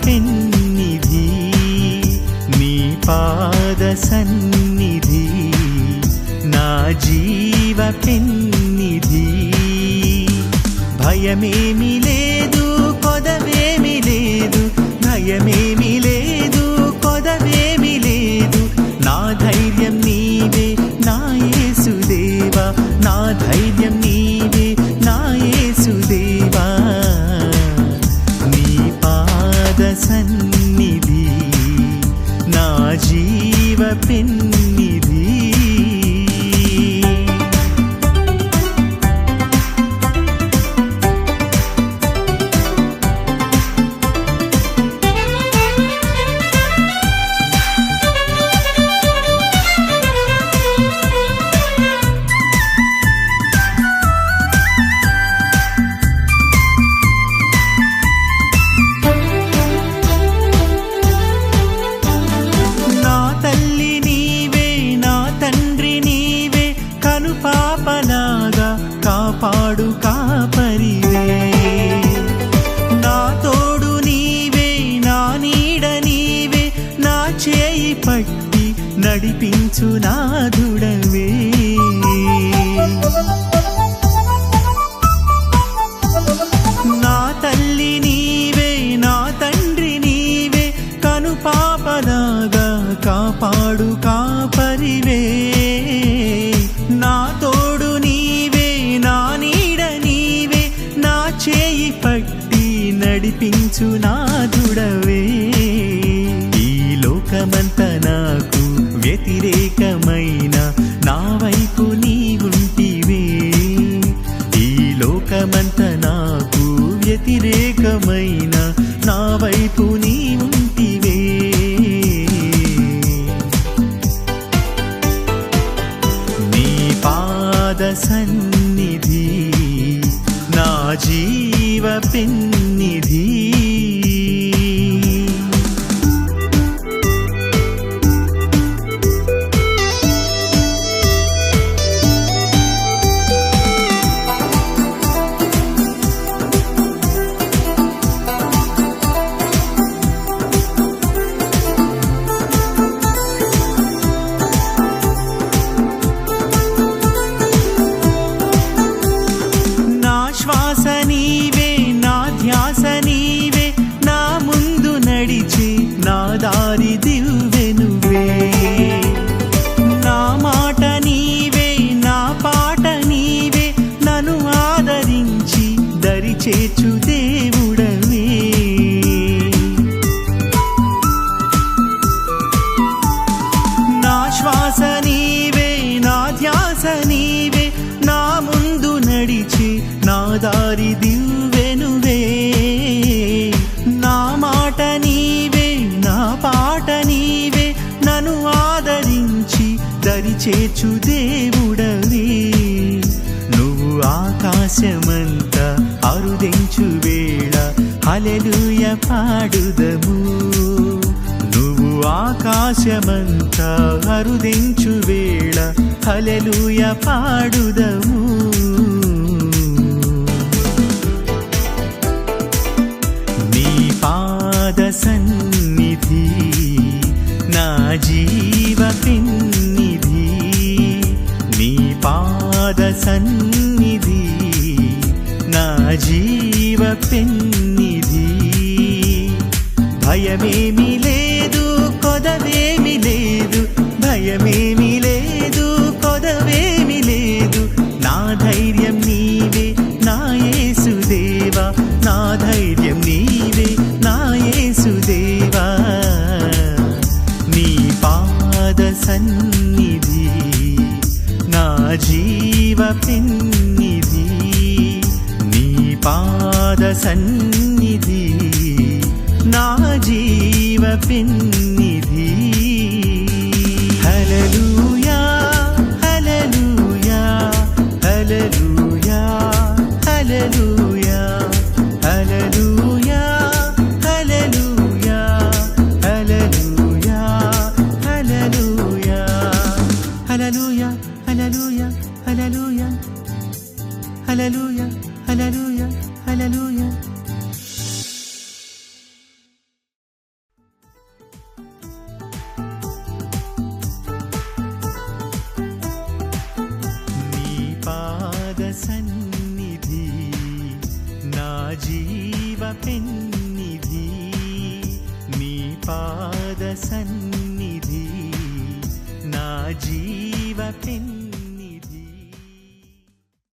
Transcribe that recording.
పెన్నిధి నీ పాద సన్నిధి నా జీవ పెన్నిధి భయమేమి లేదు కొదవేమి లేదు భయమేమి లేదు కొదవేమి లేదు నా ధైర్యం నీవే నా యేసుదేవా నా ధైర్యం నీవే నా యేసుదేవా నీ పాద సన్నిధి నా జీవ పెన్నిధి పాపలాగా కాపాడు కాపరివే నా తోడు నీవే నా నీడ నీవే నా చేయి పట్టి నడిపించు నాథుడవే నా తల్లి నీవే నా తండ్రి నీవే కను పాపలాగా కాపాడు కాపరివే నా తోడు నీవే నా నీడ నీవే నా చేయి పట్టి నడిపించు నాథుడవే ఈ లోకమంతా నాకు వ్యతిరేకమైన నా వైపు నీవుంటివే ఈ లోకమంతా నాకు వ్యతిరేకమైన నా వైపు నీవుంటివే పాద సన్నిధి నా జీవ పెన్నిధి శ్వాస నీవే నా ధ్యాస నీవే నా ముందు నడిచి నా దారి దివ్వెనువే నా మాట నీవే నా పాట నీవే నన్ను ఆదరించి దరి చేర్చు దేవుడవే నా శ్వాస నీవే నా ధ్యాస నీవే నా ముందు నడిచి నా దారి దివ్వెనువే నా మాట నీవే నా పాట నీవే నన్ను ఆదరించి దరి చేర్చు దేవుడవే నువ్వు ఆకాశమంతా అరుదించు వేళ హల్లెలూయా పాడుదము నువ్వు ఆకాశమంతా అరుదించు వేళ హల్లెలూయా పాడుదము నీ పాద సన్నిధి నా జీవ పెన్నిధి నీ పాద సన్నిధి నా జీవ పెన్నిధి భయమేమి లేదు కొదవేమి లేదు భయమేమి లేదు కొదవేమి లేదు నా ధైర్యం నీవే నా యేసుదేవా నా ధైర్యం నీవే నా యేసుదేవా నీ పాద సన్నిధి నా జీవ పెన్నిధి నీ పాద సన్నిధి నా జీవ పెన్నిధి హల్లెలూయా హల్లెలూయా హల్లెలూయా హల్లెలూయా హల్లెలూయా హల్లెలూయా హల్లెలూయా హల్లెలూయా హల్లెలూయా హల్లెలూయా హల్లెలూయా హల్లెలూయా హల్లెలూయా హల్లెలూయా పెన్నిధి నీ పాద సన్నిధి నా జీవ పెన్నిధి